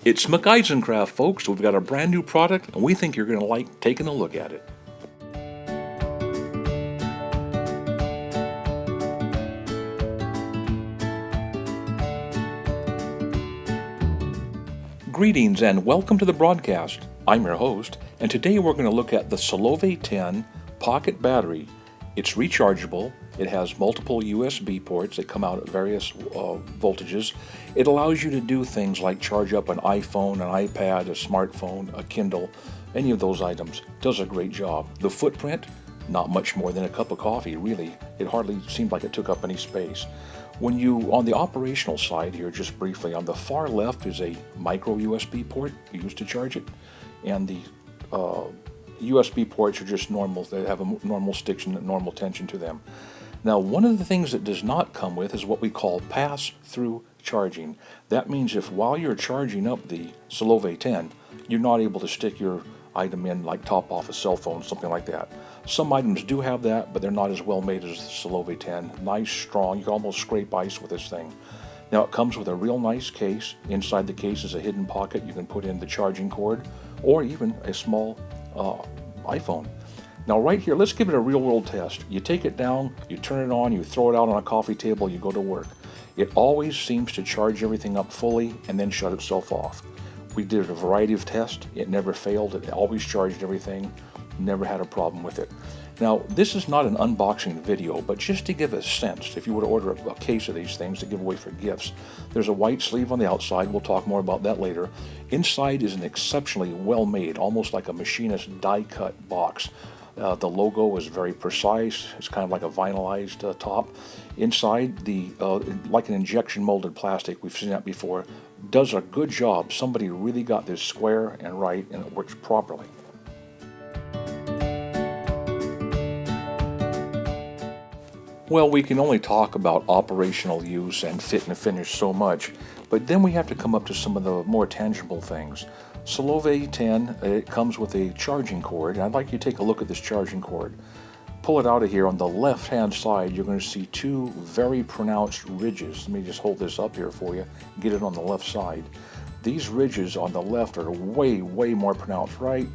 It's McEisencraft, folks. We've got a brand new product, and we think you're going to like taking a look at it. Greetings and welcome to the broadcast. I'm your host, and today we're going to look at the Solove 10 Pocket Battery. It's rechargeable. It has multiple USB ports that come out at various voltages. It allows you to do things like charge up an iPhone, an iPad, a smartphone, a Kindle, any of those items. Does a great job. The footprint, not much more than a cup of coffee, really. It hardly seemed like it took up any space. When you, on the operational side here, just briefly, on the far left is a micro USB port used to charge it, and the USB ports are just normal. They have a normal stick and normal tension to them. Now, one of the things that does not come with is what we call pass-through charging. That means if while you're charging up the Solove 10, you're not able to stick your item in, like top off a cell phone, something like that. Some items do have that, but they're not as well made as the Solove 10. Nice, strong, you can almost scrape ice with this thing. Now, it comes with a real nice case. Inside the case is a hidden pocket. You can put in the charging cord or even a small iPhone. Now right here, let's give it a real world test. You take it down, you turn it on, you throw it out on a coffee table, you go to work. It always seems to charge everything up fully and then shut itself off. We did a variety of tests. It never failed. It always charged everything. Never had a problem with it. Now, this is not an unboxing video, but just to give a sense, if you were to order a case of these things to give away for gifts, there's a white sleeve on the outside. We'll talk more about that later. Inside is an exceptionally well-made, almost like a machinist die-cut box. The logo is very precise. It's kind of like a vinylized top. Inside, like an injection molded plastic, we've seen that before, does a good job. Somebody really got this square and right, and it works properly. Well, we can only talk about operational use and fit and finish so much, but then we have to come up to some of the more tangible things. Solove 10, it comes with a charging cord, and I'd like you to take a look at this charging cord. Pull it out of here. On the left-hand side, you're going to see two very pronounced ridges. Let me just hold this up here for you, get it on the left side. These ridges on the left are way, way more pronounced. Right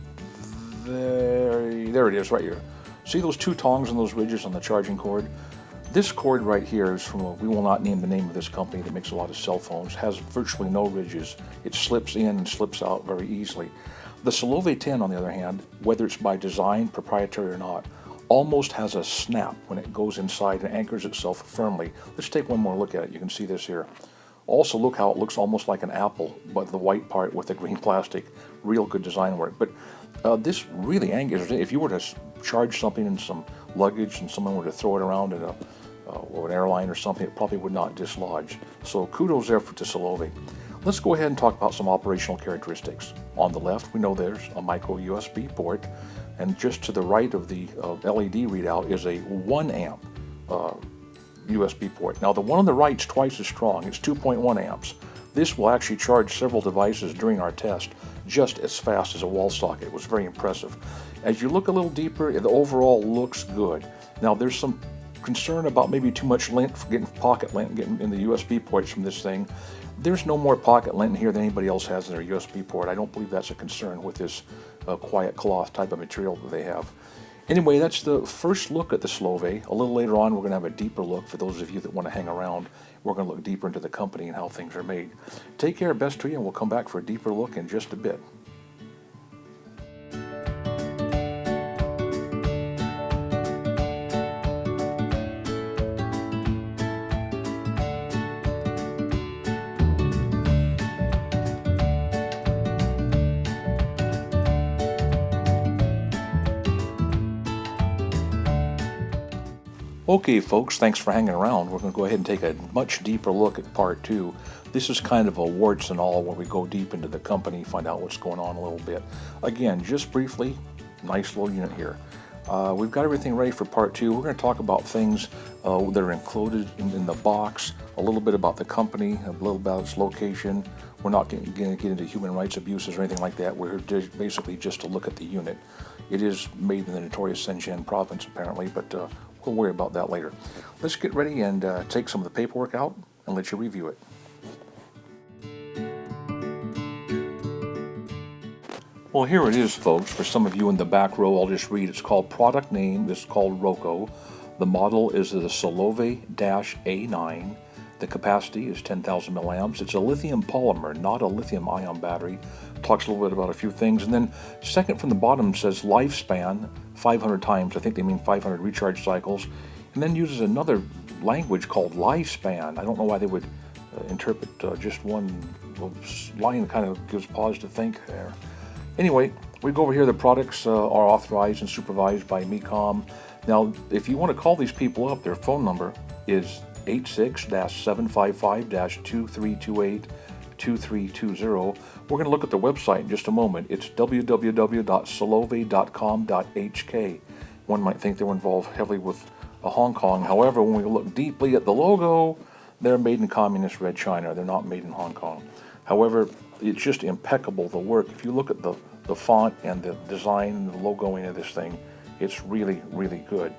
there it is, right here. See those two tongs and those ridges on the charging cord? This cord right here is from, we will not name the name of this company that makes a lot of cell phones, has virtually no ridges. It slips in and slips out very easily. The Solove 10, on the other hand, whether it's by design, proprietary or not, almost has a snap when it goes inside and anchors itself firmly. Let's take one more look at it. You can see this here. Also, look how it looks almost like an apple, but the white part with the green plastic. Real good design work. But this really anchors it. If you were to charge something in some luggage and someone were to throw it around in or an airline or something, it probably would not dislodge. So kudos there to Solove. Let's go ahead and talk about some operational characteristics. On the left, we know there's a micro USB port, and just to the right of the LED readout is a 1 amp USB port. Now the one on the right is twice as strong. It's 2.1 amps. This will actually charge several devices during our test just as fast as a wall socket. It was very impressive. As you look a little deeper, the overall looks good. Now there's some concern about maybe too much lint, getting pocket lint getting in the USB ports from this thing. There's no more pocket lint in here than anybody else has in their USB port. I don't believe that's a concern with this quiet cloth type of material that they have. Anyway, that's the first look at the Solove. A little later on, we're going to have a deeper look for those of you that want to hang around. We're going to look deeper into the company and how things are made. Take care, best to you, and we'll come back for a deeper look in just a bit. Okay, folks, thanks for hanging around. We're going to go ahead and take a much deeper look at part 2. This is kind of a warts and all where we go deep into the company, find out what's going on a little bit. Again, just briefly, nice little unit here. We've got everything ready for part 2. We're going to talk about things that are included in the box, a little bit about the company, a little about its location. We're not going to get into human rights abuses or anything like that. We're here basically just to look at the unit. It is made in the notorious Shenzhen province, apparently, but we'll worry about that later. Let's get ready and take some of the paperwork out and let you review it. Well, here it is, folks. For some of you in the back row, I'll just read. It's called product name. It's called Roco. The model is the Solove-A9. The capacity is 10,000 milliamps. It's a lithium polymer, not a lithium ion battery. Talks a little bit about a few things. And then second from the bottom says lifespan 500 times. I think they mean 500 recharge cycles. And then uses another language called lifespan. I don't know why they would interpret just one line. Kind of gives pause to think there. Anyway, we go over here. The products are authorized and supervised by MECOM. Now, if you want to call these people up, their phone number is 86-755-2328-2320. We're going to look at the website in just a moment. It's www.solove.com.hk. One might think they're involved heavily with Hong Kong. However, when we look deeply at the logo, they're made in communist Red China. They're not made in Hong Kong. However, it's just impeccable, the work. If you look at the font and the design and the logoing of this thing, it's really, really good.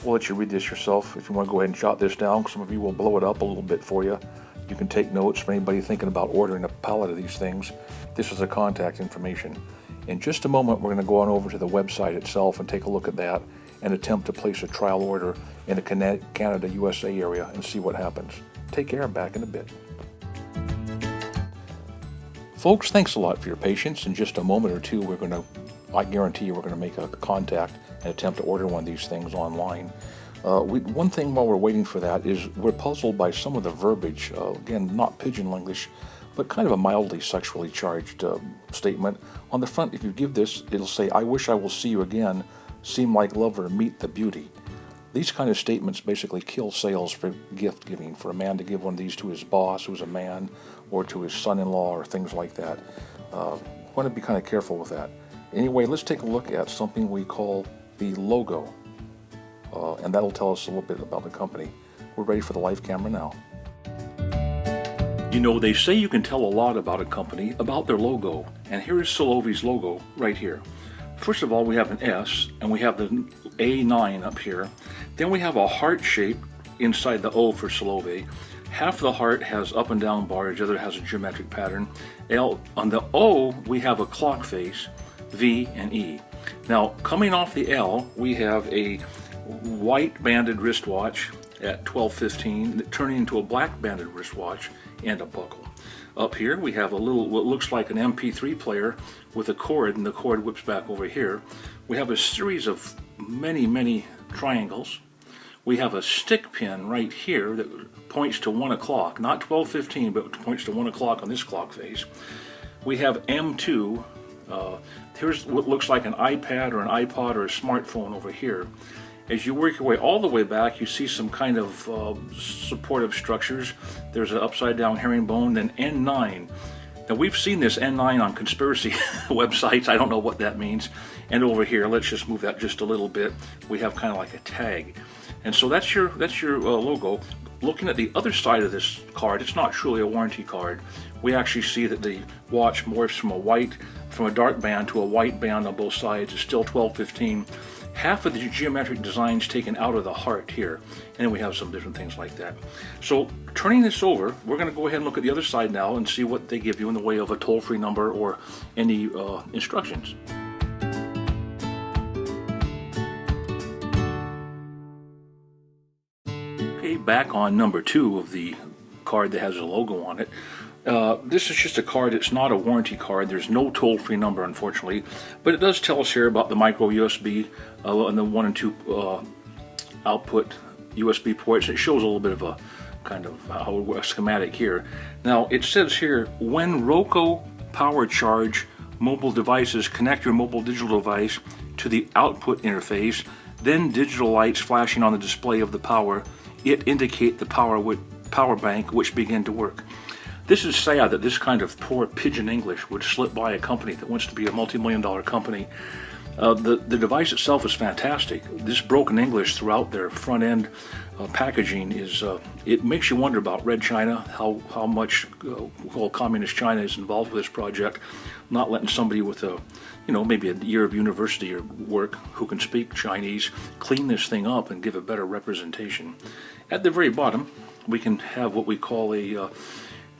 We'll let you read this yourself. If you want to go ahead and jot this down, some of you will blow it up a little bit for you. You can take notes for anybody thinking about ordering a pallet of these things. This is the contact information. In just a moment, we're going to go on over to the website itself and take a look at that and attempt to place a trial order in the Canada, USA area and see what happens. Take care. Back in a bit. Folks, thanks a lot for your patience. In just a moment or two, I guarantee you we're going to make a contact and attempt to order one of these things online. One thing while we're waiting for that is we're puzzled by some of the verbiage. Again, not pidgin English, but kind of a mildly sexually charged statement. On the front, if you give this, it'll say, "I wish I will see you again, seem like lover, meet the beauty." These kind of statements basically kill sales for gift giving, for a man to give one of these to his boss, who's a man, or to his son-in-law, or things like that. Want to be kind of careful with that. Anyway, let's take a look at something we call the logo, and that'll tell us a little bit about the company. We're ready for the live camera now. You know, they say you can tell a lot about a company about their logo, and here is Solove's logo right here. First of all, we have an S, and we have the A9 up here. Then we have a heart shape inside the O for Solove. Half of the heart has up and down bars, the other has a geometric pattern. On the O, we have a clock face, V and E. Now, coming off the L, we have a white banded wristwatch at 12:15, turning into a black banded wristwatch and a buckle. Up here, we have a little, what looks like an MP3 player with a cord, and the cord whips back over here. We have a series of many triangles. We have a stick pin right here that points to 1 o'clock, not 12:15, but points to 1 o'clock on this clock face. We have M2. Here's what looks like an iPad or an iPod or a smartphone over here. As you work your way all the way back, you see some kind of supportive structures. There's an upside down herringbone, then N9. Now, we've seen this N9 on conspiracy websites. I don't know what that means. And over here, let's just move that just a little bit. We have kind of like a tag. And so that's your logo. Looking at the other side of this card, it's not truly a warranty card. We actually see that the watch morphs from a dark band to a white band on both sides. It's still 12:15. Half of the geometric design's taken out of the heart here, and then we have some different things like that. So turning this over, we're going to go ahead and look at the other side now and see what they give you in the way of a toll-free number or any instructions. Okay, back on number 2 of the card that has a logo on it. This is just a card. It's not a warranty card. There's no toll-free number, unfortunately, but it does tell us here about the micro USB and the 1 and 2 output USB ports. It shows a little bit of a kind of a schematic here. Now, it says here, when Roco power charge mobile devices, connect your mobile digital device to the output interface, then digital lights flashing on the display of the power, it indicate the power bank which begin to work. This is sad that this kind of poor pidgin English would slip by a company that wants to be a multi-million-dollar company. The device itself is fantastic. This broken English throughout their front-end packaging it makes you wonder about Red China, how much communist China is involved with this project, not letting somebody with maybe a year of university or work who can speak Chinese clean this thing up and give a better representation. At the very bottom, we can have what we call a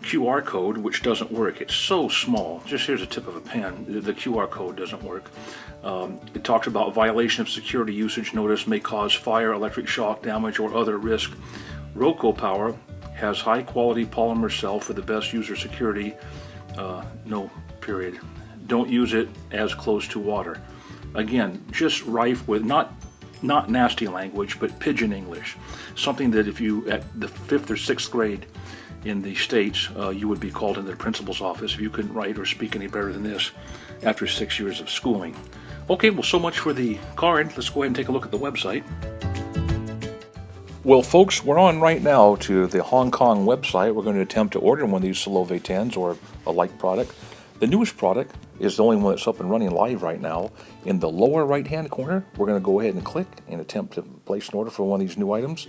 QR code, which doesn't work. It's so small. Just here's a tip of a pen. The QR code doesn't work. It talks about violation of security usage notice may cause fire, electric shock damage, or other risk. Roco Power has high quality polymer cell for the best user security. No, period. Don't use it as close to water. Again, just rife with not nasty language, but pidgin English. Something that if you, at the 5th or 6th grade in the States, you would be called into the principal's office if you couldn't write or speak any better than this after 6 years of schooling. Okay, well, so much for the card. Let's go ahead and take a look at the website. Well, folks, we're on right now to the Hong Kong website. We're going to attempt to order one of these Solove 10s or a like product. The newest product is the only one that's up and running live right now. In the lower right-hand corner, we're going to go ahead and click and attempt to place an order for one of these new items.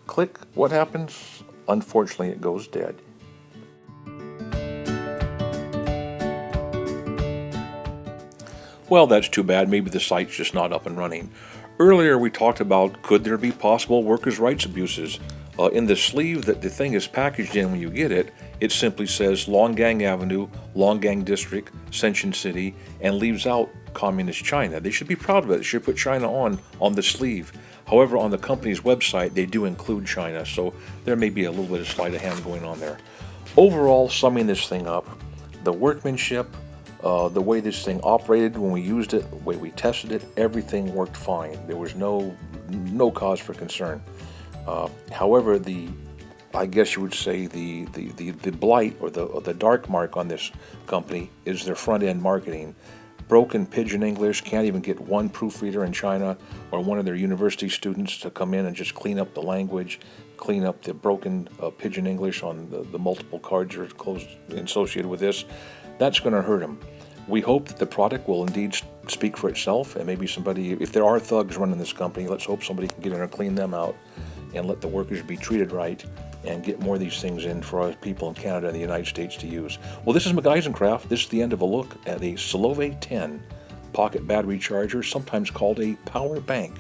Click. What happens? Unfortunately, it goes dead. Well, that's too bad. Maybe the site's just not up and running. Earlier, we talked about could there be possible workers' rights abuses. In the sleeve that the thing is packaged in when you get it, it simply says Longgang Avenue, Longgang District, Shenzhen City, and leaves out Communist China. They should be proud of it. They should put China on the sleeve. However, on the company's website, they do include China, so there may be a little bit of sleight of hand going on there. Overall, summing this thing up, the workmanship, the way this thing operated when we used it, the way we tested it, everything worked fine. There was no cause for concern. However, I guess you would say the blight or the dark mark on this company is their front end marketing. Broken pidgin English, can't even get one proofreader in China or one of their university students to come in and just clean up the language, clean up the broken pidgin English on the multiple cards that are associated with this. That's going to hurt them. We hope that the product will indeed speak for itself, and maybe somebody, if there are thugs running this company, let's hope somebody can get in and clean them out and let the workers be treated right and get more of these things in for our people in Canada and the United States to use. Well, this is McGeisencraft. This is the end of a look at a Solove 10 pocket battery charger, sometimes called a power bank.